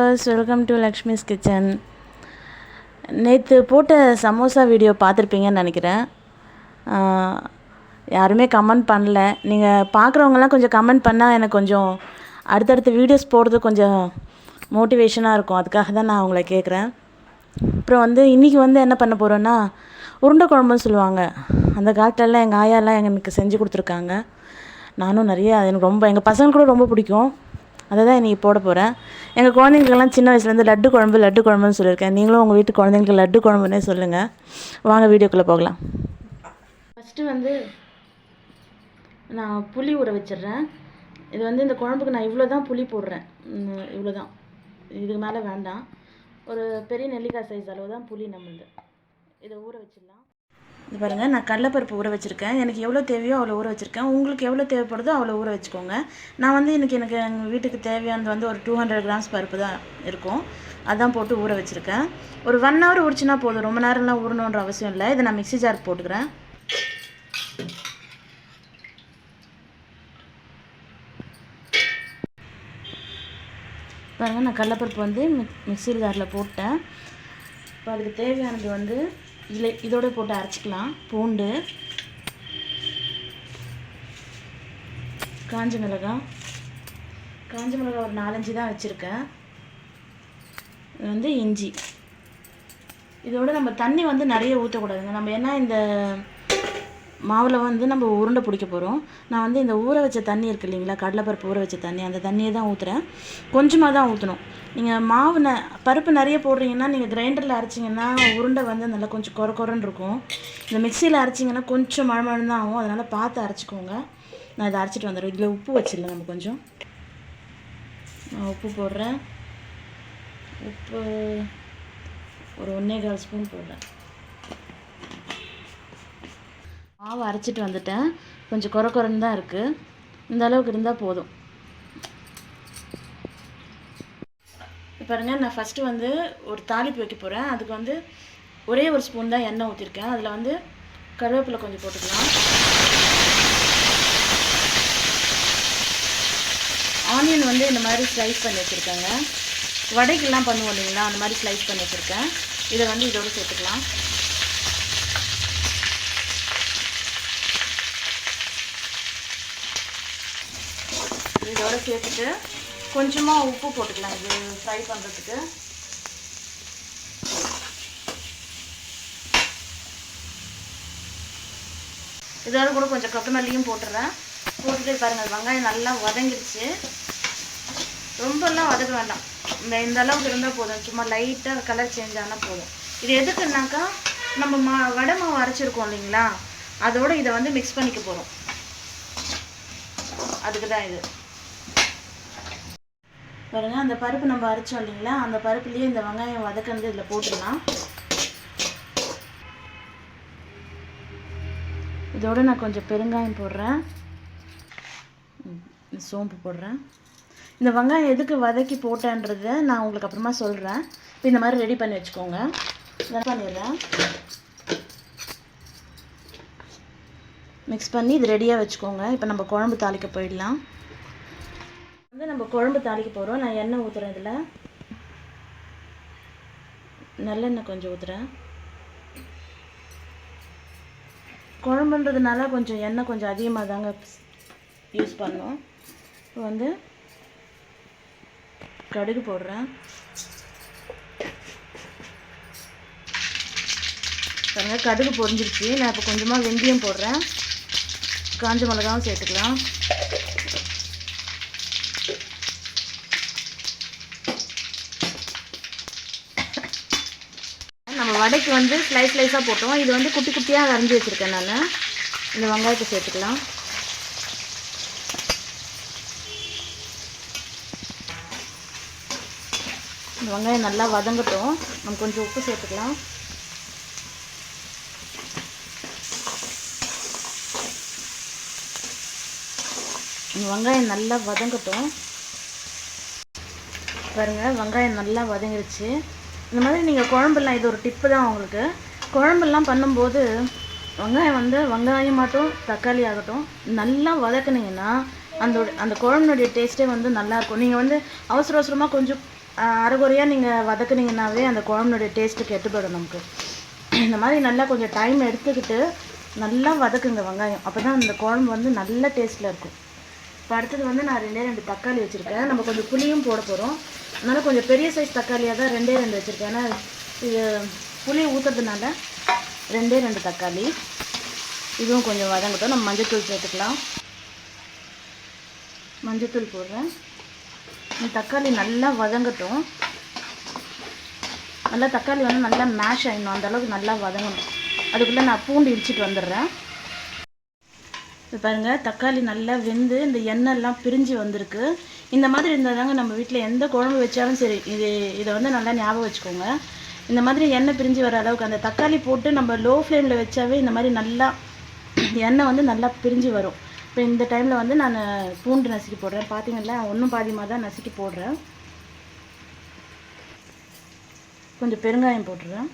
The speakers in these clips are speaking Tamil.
viewers, welcome to Lakshmi's Kitchen. நேற்று போட்ட சமோசா வீடியோ பார்த்துருப்பீங்கன்னு நினைக்கிறேன். யாருமே கமெண்ட் பண்ணல. நீங்கள் பார்க்குறவங்கலாம் கொஞ்சம் கமெண்ட் பண்ணால் எனக்கு கொஞ்சம் அடுத்தடுத்த வீடியோஸ் போடுறது கொஞ்சம் மோட்டிவேஷனாக இருக்கும். அதுக்காக தான் நான் உங்களை கேட்குறேன். அப்புறம் இன்றைக்கி என்ன பண்ண போகிறோன்னா, உருண்டை குழம்புன்னு சொல்லுவாங்க. அந்த காலத்துலலாம் எங்கள் ஆயாலாம் எனக்கு செஞ்சு கொடுத்துருக்காங்க. நானும் நிறைய எனக்கு ரொம்ப எங்கள் பசங்களுக்கு கூட ரொம்ப பிடிக்கும். அதை தான் இன்றைக்கி போட போகிறேன். எங்கள் குழந்தைங்களுக்கெல்லாம் சின்ன வயசுலேருந்து லட்டு குழம்புன்னு சொல்லியிருக்கேன். நீங்களும் உங்கள் வீட்டு குழந்தைங்களுக்கு லட்டு குழம்புன்னே சொல்லுங்கள். வாங்க வீடியோக்குள்ளே போகலாம். ஃபஸ்ட்டு நான் புளி ஊற வச்சிடுறேன். இது இந்த குழம்புக்கு நான் இவ்வளோ தான் புளி போடுறேன். இவ்வளோ தான், இதுக்கு மேலே வேண்டாம். ஒரு பெரிய நெல்லிக்காய் சைஸ் அளவு தான் புளி நம்மளுது. இதை ஊற வச்சிடலாம். இது பாருங்கள், நான் கடலைப்பருப்பு ஊற வச்சுருக்கேன். எனக்கு எவ்வளோ தேவையோ அவ்வளோ ஊற வச்சுருக்கேன். உங்களுக்கு எவ்வளோ தேவைப்படுதோ அவ்வளோ ஊற வச்சுக்கோங்க. நான் எனக்கு எங்கள் வீட்டுக்கு தேவையானது ஒரு 200 கிராம்ஸ் பருப்பு தான் இருக்கும். அதான் போட்டு ஊற வச்சுருக்கேன். ஒரு 1 hour ஊறிச்சுன்னா போதும். ரொம்ப நேரம்லாம் ஊறணுன்ற அவசியம் இல்லை. இதை நான் மிக்ஸி ஜார் போட்டுக்கிறேன். பாருங்கள், நான் கடலைப்பருப்பு மிக்ஸி ஜாரில் போட்டேன். இப்போ அதுக்கு தேவையானது இதோட போட்டு அரைச்சிக்கலாம். பூண்டு, காஞ்ச மிளகாய் ஒரு 4-5 தான் வச்சுருக்கேன். இது இஞ்சி. இதோட நம்ம தண்ணி நிறைய ஊற்றக்கூடாதுங்க. நம்ம ஏன்னா இந்த மாவில் நம்ம உருண்டை பிடிக்க போகிறோம். நான் இந்த ஊற வச்ச தண்ணி இருக்குது இல்லைங்களா, கடலைப்பருப்பு ஊற வச்ச தண்ணி, அந்த தண்ணியை தான் ஊற்றுறேன். கொஞ்சமாக தான் ஊற்றணும். நீங்கள் மாவு பருப்பு நிறைய போடுறீங்கன்னா நீங்கள் கிரைண்டரில் அரைச்சிங்கன்னா உருண்டை நல்லா கொஞ்சம் குறன்னு இருக்கும். இந்த மிக்சியில் அரைச்சிங்கன்னா கொஞ்சம் மழை தான் ஆகும். அதனால் பார்த்து அரைச்சிக்கோங்க. நான் இதை அரைச்சிட்டு வந்துடுறேன். இதில் உப்பு வச்சிடலாம். நம்ம கொஞ்சம் உப்பு போடுறேன். உப்பு ஒரு 1.25 ஸ்பூன் போடுறேன். மாவு அரைச்சிட்டு வந்துட்டேன். கொஞ்சம் குறன்னு தான் இருக்குது. இந்த அளவுக்கு இருந்தால் போதும். பாருங்கள், நான் ஃபஸ்ட்டு ஒரு தாளிப்பு வைக்க போகிறேன். அதுக்கு ஒரே ஒரு ஸ்பூன் தான் எண்ணெய் ஊற்றிருக்கேன். அதில் கருவேப்பிலை கொஞ்சம் போட்டுக்கலாம். ஆனியன் இந்த மாதிரி ஸ்லைஸ் பண்ணி வச்சுருக்கேங்க. வடைக்கெல்லாம் பண்ணுவோம் இல்லைங்களா, அந்த மாதிரி ஸ்லைஸ் பண்ணி வச்சுருக்கேன். இதை இதோடு சேர்த்துக்கலாம். இதோட சேர்த்துட்டு கொஞ்சமாக உப்பு போட்டுக்கலாம். இது ஃப்ரை பண்ணுறதுக்கு. இதோட கூட கொஞ்சம் கொத்தமல்லியும் போட்டுடுறேன். போட்டுட்டு பாருங்கள், வெங்காயம் நல்லா வதங்கிடுச்சு. ரொம்பலாம் வதக்க வேண்டாம். இந்த அளவுக்கு இருந்தால் போதும். சும்மா லைட்டாக கலர் சேஞ்ச் ஆனால் போதும். இது எதுக்குன்னாக்கா, நம்ம வடை மாவு அரைச்சிருக்கோம் இல்லைங்களா, அதோடு இதை மிக்ஸ் பண்ணிக்க போகிறோம். அதுக்கு தான் இது. பாருங்கள், அந்த பருப்பு நம்ம அரைச்சோம் இல்லைங்களா, அந்த பருப்புலேயே இந்த வெங்காயம் வதக்கிறது இதில் போட்டுடலாம். இதோடு நான் கொஞ்சம் பெருங்காயம் போடுறேன். சோம்பு போடுறேன். இந்த வெங்காயம் எதுக்கு வதக்கி போட்டேன்றதை நான் உங்களுக்கு அப்புறமா சொல்கிறேன். இப்போ இந்த மாதிரி ரெடி பண்ணி வச்சுக்கோங்க. இதை பண்ணிடுறேன். மிக்ஸ் பண்ணி இது ரெடியாக வச்சுக்கோங்க. இப்போ நம்ம குழம்பு தாளிக்க போயிடலாம். நம்ம குழம்பு தாளிக்க போகிறோம். நான் எண்ணெய் ஊற்றுறேன். இதில் நல்லெண்ணெய் கொஞ்சம் ஊற்றுறேன். குழம்புன்றதுனால கொஞ்சம் எண்ணெய் கொஞ்சம் அதிகமாக தாங்க யூஸ் பண்ணோம். இப்போ கடுகு போடுறேன். பாருங்கள், கடுகு பொரிஞ்சிருச்சு. நான் இப்போ கொஞ்சமாக வெந்தயம் போடுறேன். காஞ்ச மிளகாவும் சேர்த்துக்கலாம். நம்ம வடைக்கு ஸ்லைஸாக போட்டோம். இது குட்டி குட்டியாக அரைஞ்சி வச்சுருக்கேன். நான் இந்த வெங்காயத்தை சேர்த்துக்கலாம். இந்த வெங்காயம் நல்லா வதங்கட்டும். நம்ம கொஞ்சம் உப்பு சேர்த்துக்கலாம். இந்த வெங்காயம் நல்லா வதங்கட்டும். பாருங்கள், வெங்காயம் நல்லா வதங்கிடுச்சு. இந்த மாதிரி நீங்கள் குழம்புலாம், இது ஒரு டிப்பு தான் உங்களுக்கு. குழம்புலாம் பண்ணும்போது வெங்காயமாகட்டும் தக்காளி ஆகட்டும் நல்லா வதக்குனீங்கன்னா அந்த குழம்புனுடைய டேஸ்ட்டே நல்லாயிருக்கும். நீங்கள் அவசர அவசரமாக கொஞ்சம் அரைகுறையாக நீங்கள் வதக்குனீங்கன்னாவே அந்த குழம்புனுடைய டேஸ்ட்டு கெட்டு போயிடும் நமக்கு. இந்த மாதிரி நல்லா கொஞ்சம் டைம் எடுத்துக்கிட்டு நல்லா வதக்குங்க வெங்காயம். அப்போ தான் அந்த குழம்பு வந்து நல்ல டேஸ்ட்டில் இருக்கும். இப்போ அடுத்தது வந்து நான் 2 தக்காளி வச்சுருக்கேன். நம்ம கொஞ்சம் புளியும் போட போகிறோம். அதனால் கொஞ்சம் பெரிய சைஸ் தக்காளியாக தான் 2 வச்சுருக்கேன். ஏன்னா இது புளி ஊற்றுறதுனால 2 தக்காளி. இதுவும் கொஞ்சம் வதங்கட்டும். நம்ம மஞ்சத்தூள் சேர்த்துக்கலாம். மஞ்சத்தூள் போடுறேன். இந்த தக்காளி நல்லா வதங்கட்டும். நல்லா தக்காளி வந்து நல்லா மேஷ் ஆகிடணும். அந்தளவுக்கு நல்லா வதங்கணும். அதுக்குள்ளே நான் பூண்டு இடிச்சிட்டு வந்துடுறேன். இப்போ பாருங்கள், தக்காளி நல்லா வெந்து இந்த எண்ணெய்லாம் பிரிஞ்சு வந்திருக்கு. இந்த மாதிரி இருந்தால் தாங்க நம்ம வீட்டில் எந்த குழம்பு வச்சாலும் சரி, இதை வந்து நல்லா ஞாபகம் வச்சுக்கோங்க. இந்த மாதிரி எண்ணெய் பிரிஞ்சு வர அளவுக்கு அந்த தக்காளி போட்டு நம்ம லோ ஃப்ளேமில் வச்சாவே இந்த மாதிரி நல்லா எண்ணெய் வந்து நல்லா பிரிஞ்சு வரும். இப்போ இந்த டைமில் வந்து நான் பூண்டு நசுக்கி போடுறேன். பார்த்தீங்களா, ஒன்றும் பாதியமாக தான் நசுக்கி போடுறேன். கொஞ்சம் பெருங்காயம் போட்டுறேன்.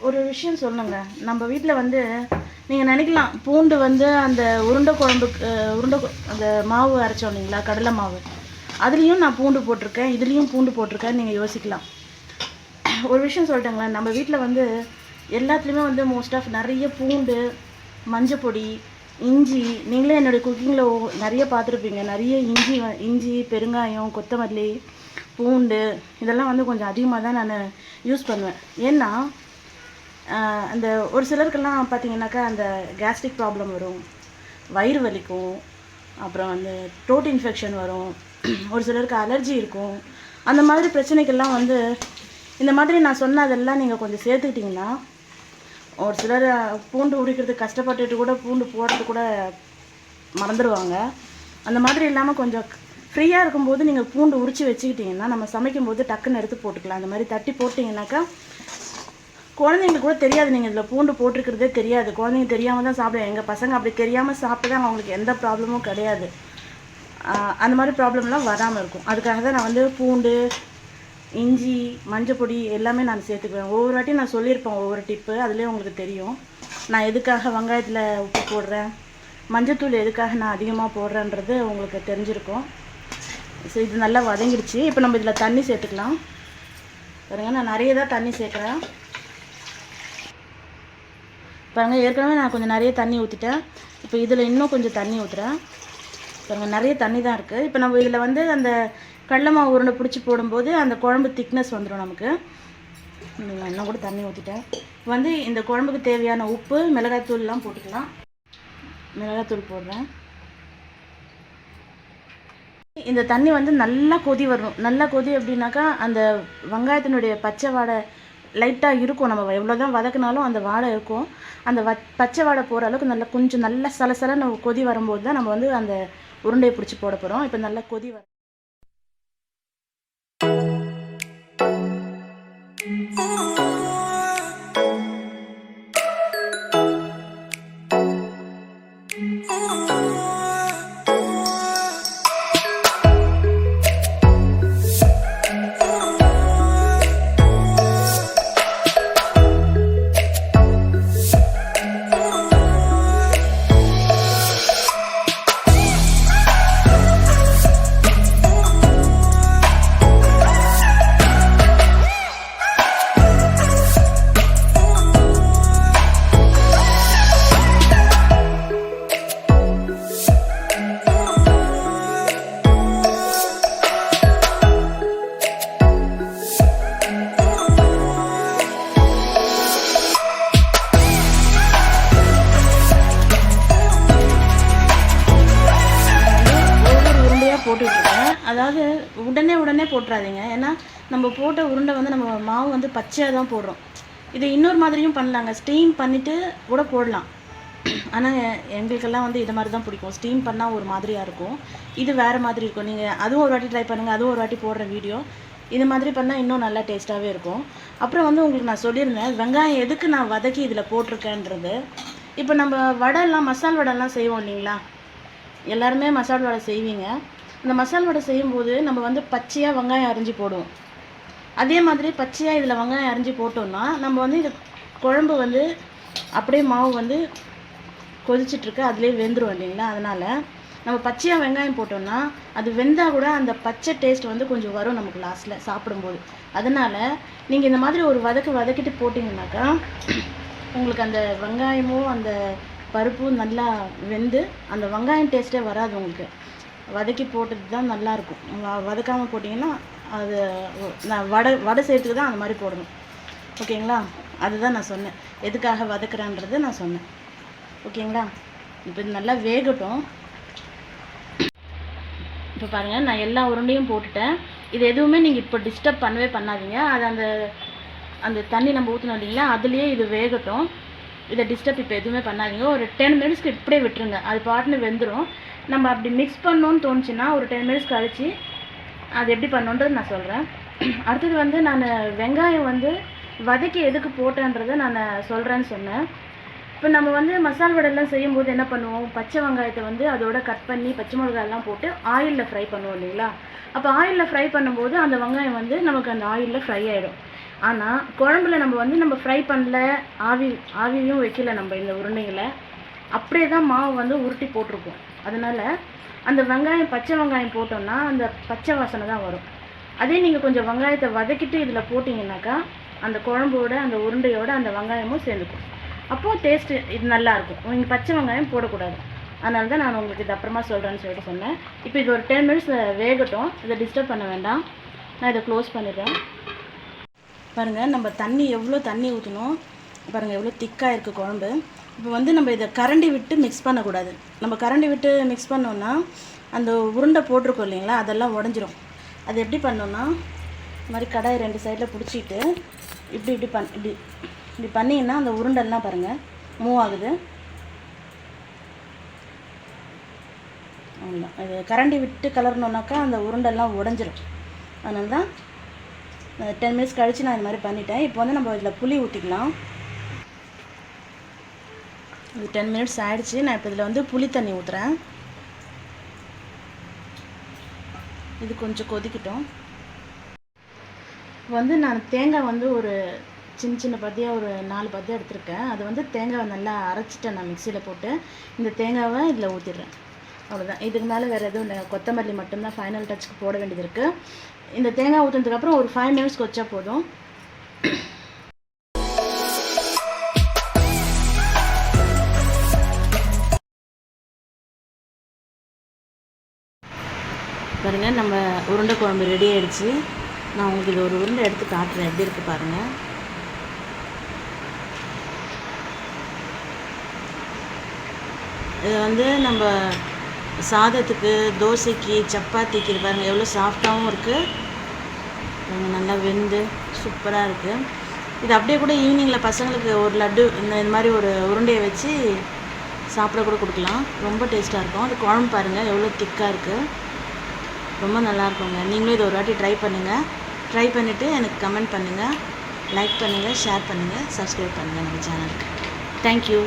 ஒரு விஷயம் சொல்லுங்க, நம்ம வீட்டில் வந்து நீங்கள் நினைக்கலாம், பூண்டு வந்து அந்த உருண்டை குழம்புக்கு அந்த மாவு அரைச்சோம் இல்லைங்களா, கடலை மாவு, அதுலேயும் நான் பூண்டு போட்டிருக்கேன், இதுலேயும் பூண்டு போட்டிருக்கேன் நீங்கள் யோசிக்கலாம். ஒரு விஷயம் சொல்லிட்டேங்களா, நம்ம வீட்டில் வந்து எல்லாத்துலேயுமே வந்து மோஸ்ட் ஆஃப் நிறைய பூண்டு, மஞ்சப்பொடி, இஞ்சி, நீங்களே என்னுடைய குக்கிங்கில் நிறைய பார்த்துருப்பீங்க. நிறைய இஞ்சி, பெருங்காயம், கொத்தமல்லி, பூண்டு இதெல்லாம் வந்து கொஞ்சம் அதிகமாக தான் நான் யூஸ் பண்ணுவேன். ஏன்னா அந்த ஒரு சிலருக்கெல்லாம் பார்த்தீங்கன்னாக்கா அந்த கேஸ்ட்ரிக் ப்ராப்ளம் வரும், வயிறு வலிக்கும், அப்புறம் வந்து த்ரோட் இன்ஃபெக்ஷன் வரும், ஒரு சிலருக்கு அலர்ஜி இருக்கும். அந்த மாதிரி பிரச்சனைக்கெல்லாம் வந்து இந்த மாதிரி நான் சொன்னதெல்லாம் நீங்கள் கொஞ்சம் சேர்த்துக்கிட்டிங்கன்னா, ஒரு சிலர் பூண்டு உரிக்கிறதுக்கு கஷ்டப்பட்டுட்டு கூட பூண்டு போடுறது கூட மறந்துடுவாங்க. அந்த மாதிரி இல்லாமல் கொஞ்சம் ஃப்ரீயாக இருக்கும்போது நீங்கள் பூண்டு உரித்து வச்சுக்கிட்டிங்கன்னா நம்ம சமைக்கும்போது டக்குன்னு எடுத்து போட்டுக்கலாம். அந்த மாதிரி தட்டி போட்டிங்கனாக்கா குழந்தைங்களுக்கு கூட தெரியாது, நீங்கள் இதில் பூண்டு போட்டிருக்கிறதே தெரியாது. குழந்தைங்க தெரியாமல் தான் சாப்பிடுவாங்க. எங்கள் பசங்க அப்படி தெரியாமல் சாப்பிட்டு தான் அவங்களுக்கு எந்த ப்ராப்ளமும் கிடையாது. அந்த மாதிரி ப்ராப்ளம்லாம் வராமல் இருக்கும். அதுக்காக தான் நான் வந்து பூண்டு, இஞ்சி, மஞ்சப்பொடி எல்லாமே நான் சேர்த்துக்குவேன். ஒவ்வொரு வாட்டியும் நான் சொல்லியிருப்பேன் ஒவ்வொரு டிப்பு, அதுலேயே உங்களுக்கு தெரியும் நான் எதுக்காக வெங்காயத்தில் உப்பு போடுறேன், மஞ்சத்தூள் எதுக்காக நான் அதிகமாக போடுறேன்றது உங்களுக்கு தெரிஞ்சிருக்கும். ஸோ இது நல்லா வதங்கிடுச்சு. இப்போ நம்ம இதில் தண்ணி சேர்த்துக்கலாம். பாருங்கள், நான் நிறைய தான் தண்ணி சேர்க்குறேன். பாருங்கள், ஏற்கனவே நான் கொஞ்சம் நிறைய தண்ணி ஊற்றிட்டேன். இப்போ இதில் இன்னும் கொஞ்சம் தண்ணி ஊற்றுறேன். பாருங்கள், நிறைய தண்ணி தான் இருக்குது. இப்போ நம்ம இதில் வந்து அந்த கடலை மாவு உருண்டை பிடிச்சி போடும்போது அந்த குழம்பு திக்னஸ் வந்துடும் நமக்கு. இன்னும் கூட தண்ணி ஊற்றிட்டேன். வந்து இந்த குழம்புக்கு தேவையான உப்பு, மிளகாய்த்தூள்லாம் போட்டுக்கலாம். மிளகாய்த்தூள் போடுறேன். இந்த தண்ணி வந்து நல்லா கொதி வரணும். நல்லா கொதி அப்படின்னாக்கா அந்த வெங்காயத்தினுடைய பச்சை வாடை லைட்டாக இருக்கும். நம்ம எவ்வளோ தான் வதக்கினாலும் அந்த வாடை இருக்கும். அந்த பச்சை வாடை போகிற அளவுக்கு நல்லா கொஞ்சம் நல்லா சலசலன்னு கொதி வரும்போது தான் நம்ம வந்து அந்த உருண்டையை பிடிச்சி போட போகிறோம். இப்போ நல்லா கொதி வர போட்டுட்ருக்கேன். அதாவது உடனே போட்டுறாதீங்க. ஏன்னா நம்ம போட்ட உருண்டை வந்து நம்ம மாவு வந்து பச்சையாக தான் போடுறோம். இது இன்னொரு மாதிரியும் பண்ணலாங்க, ஸ்டீம் பண்ணிவிட்டு கூட போடலாம். ஆனால் எங்களுக்கெல்லாம் வந்து இது மாதிரி தான் பிடிக்கும். ஸ்டீம் பண்ணால் ஒரு மாதிரியாக இருக்கும், இது வேறு மாதிரி இருக்கும். நீங்கள் அதுவும் ஒரு வாட்டி ட்ரை பண்ணுங்கள். அதுவும் ஒரு வாட்டி போடுற வீடியோ. இது மாதிரி பண்ணால் இன்னும் நல்லா டேஸ்ட்டாகவே இருக்கும். அப்புறம் வந்து உங்களுக்கு நான் சொல்லியிருந்தேன் வெங்காயம் எதுக்கு நான் வதக்கி இதில் போட்டிருக்கேன்றது. இப்போ நம்ம வடைலாம், மசால் வடைலாம் செய்வோம் இல்லைங்களா, எல்லாருமே மசால் வடை செய்வீங்க. அந்த மசால் வடை செய்யும்போது நம்ம வந்து பச்சையாக வெங்காயம் அரிஞ்சு போடுவோம். அதே மாதிரி பச்சையாக இதில் வெங்காயம் அரிஞ்சு போட்டோம்னா நம்ம வந்து இது குழம்பு வந்து அப்படியே மாவு வந்து கொதிச்சிட்ருக்கு, அதுலேயே வெந்துடும் இல்லைங்களா. அதனால் நம்ம பச்சையாக வெங்காயம் போட்டோம்னா அது வெந்தால் கூட அந்த பச்சை டேஸ்ட் வந்து கொஞ்சம் வரும் நமக்கு லாஸ்ட்டில் சாப்பிடும்போது. அதனால் நீங்கள் இந்த மாதிரி ஒரு வதக்கிட்டு போட்டிங்கனாக்கா உங்களுக்கு அந்த வெங்காயமும் அந்த பருப்பும் நல்லா வெந்து அந்த வெங்காயம் டேஸ்ட்டே வராது உங்களுக்கு. வதக்கி போட்டது தான் நல்லாயிருக்கும். வதக்காமல் போட்டிங்கன்னா அது நான் வடை செய்கிறதுக்கு தான் அந்த மாதிரி போடணும். ஓகேங்களா? அதுதான் நான் சொன்னேன், எதுக்காக வதக்குறேன்றது நான் சொன்னேன். ஓகேங்களா? இப்போ இது நல்லா வேகட்டும். இப்போ பாருங்கள், நான் எல்லா உருண்டையும் போட்டுட்டேன். இது எதுவுமே நீங்கள் இப்போ டிஸ்டர்ப் பண்ணவே பண்ணாதீங்க. அது அந்த தண்ணி நம்ம ஊற்றணும் இல்லைங்களா, அதுலேயே இது வேகட்டும். இதை டிஸ்டர்ப் இப்போ எதுவுமே பண்ணாதீங்க. ஒரு 10 மினிட்ஸ்க்கு இப்படியே விட்டுருங்க, அது பாட்டுன்னு வெந்துடும். நம்ம அப்படி மிக்ஸ் பண்ணணுன்னு தோணுச்சுன்னா ஒரு 10 மினிட்ஸ் கழித்து அது எப்படி பண்ணணுன்றது நான் சொல்கிறேன். அடுத்தது வந்து நான் வெங்காயம் வந்து வதக்கி எதுக்கு போட்டேன்றதை நான் சொல்கிறேன்னு சொன்னேன். இப்போ நம்ம வந்து மசால் வடைலாம் செய்யும்போது என்ன பண்ணுவோம், பச்சை வெங்காயத்தை வந்து அதோட கட் பண்ணி பச்சை மிளகாயெல்லாம் போட்டு ஆயிலில் ஃப்ரை பண்ணுவோம் இல்லைங்களா. அப்போ ஆயிலில் ஃப்ரை பண்ணும்போது அந்த வெங்காயம் வந்து நமக்கு அந்த ஆயிலில் ஃப்ரை ஆகிடும். ஆனால் குழம்புல நம்ம ஃப்ரை பண்ணல, ஆவியும் வைக்கல நம்ம இந்த உருண்டைகளை, அப்படியே தான் மாவு வந்து உருட்டி போட்டிருக்கோம். அதனால் அந்த வெங்காயம் பச்சை வெங்காயம் போட்டோம்னா அந்த பச்சை வாசனை தான் வரும். அதே நீங்கள் கொஞ்சம் வெங்காயத்தை வதக்கிட்டு இதில் போட்டிங்கனாக்கா அந்த குழம்போட அந்த உருண்டையோட அந்த வெங்காயமும் சேர்ந்துக்கும். அப்போது டேஸ்ட்டு இது நல்லாயிருக்கும். நீங்கள் பச்சை வெங்காயம் போடக்கூடாது. அதனால தான் நான் உங்களுக்கு இது அப்புறமா சொல்கிறேன்னு சொல்லிட்டு சொன்னேன். இப்போ இது ஒரு 10 மினிட்ஸ் வேகட்டும், இதை டிஸ்டர்ப் பண்ண வேண்டாம். நான் இதை க்ளோஸ் பண்ணிடுறேன். பாருங்கள், நம்ம எவ்வளோ தண்ணி ஊற்றணும் பாருங்கள், எவ்வளோ திக்காக இருக்குது குழம்பு. இப்போ வந்து நம்ம இதை கரண்டி விட்டு மிக்ஸ் பண்ணக்கூடாது. நம்ம கரண்டி விட்டு மிக்ஸ் பண்ணோன்னா அந்த உருண்டை போட்டிருக்கோம் இல்லைங்களா, அதெல்லாம் உடஞ்சிரும். அது எப்படி பண்ணோன்னா இந்த மாதிரி கடாய் 2 சைடில் பிடிச்சிட்டு இப்படி பண்ணிங்கன்னா அந்த உருண்டெல்லாம் பாருங்கள் மூவ் ஆகுது. அவ்வளோதான். இது கரண்டி விட்டு கலரணுன்னாக்கா அந்த உருண்டெல்லாம் உடஞ்சிரும். அதனால தான் 10 மினிட்ஸ் கழித்து நான் இந்த மாதிரி பண்ணிட்டேன். இப்போ வந்து நம்ம இதில் புளி ஊற்றிக்கலாம். இது 10 மினிட்ஸ் ஆகிடுச்சு. நான் இப்போ இதில் வந்து புளி தண்ணி ஊற்றுறேன். இது கொஞ்சம் கொதிக்கட்டும். இப்போ வந்து நான் தேங்காய் வந்து ஒரு சின்ன பத்தியாக ஒரு 4 பத்தியாக எடுத்திருக்கேன். அது வந்து தேங்காவை நல்லா அரைச்சிட்டேன் நான் மிக்சியில் போட்டு. இந்த தேங்காவை இதில் ஊற்றிடுறேன். அவ்வளோதான். இதுக்கு மேலே வேறு எதுவும் இல்லை. கொத்தமல்லி மட்டும்தான் ஃபைனல் டச்சுக்கு போட வேண்டியது இருக்குது. இந்த தேங்காய் ஊற்றினதுக்கப்புறம் ஒரு 5 மினிட்ஸ் கொச்சா போதும். பாருங்கள், நம்ம உருண்டை குழம்பு ரெடி ஆகிடுச்சு. நான் உங்களுக்கு இது ஒரு உருண்டை எடுத்து காட்டுறேன், எப்படி இருக்குது பாருங்கள். இது வந்து நம்ம சாதத்துக்கு, தோசைக்கு, சப்பாத்திக்கு இது பாருங்கள் எவ்வளோ சாஃப்டாகவும் இருக்குது. நல்லா வெந்து சூப்பராக இருக்குது. இது அப்படியே கூட ஈவினிங்கில் பசங்களுக்கு ஒரு லட்டு இந்த மாதிரி ஒரு உருண்டையை வச்சு சாப்பிட கூட கொடுக்கலாம். ரொம்ப டேஸ்ட்டாக இருக்கும். அது குழம்பு பாருங்கள் எவ்வளோ திக்காக இருக்குது. ரொம்ப நல்லாயிருக்குங்க. நீங்களும் இதை ஒரு வாட்டி ட்ரை பண்ணுங்கள். ட்ரை பண்ணிவிட்டு எனக்கு கமெண்ட் பண்ணுங்கள், லைக் பண்ணுங்கள், ஷேர் பண்ணுங்கள், சப்ஸ்கிரைப் பண்ணுங்கள் நம்ம சேனலுக்கு. தேங்க்யூ.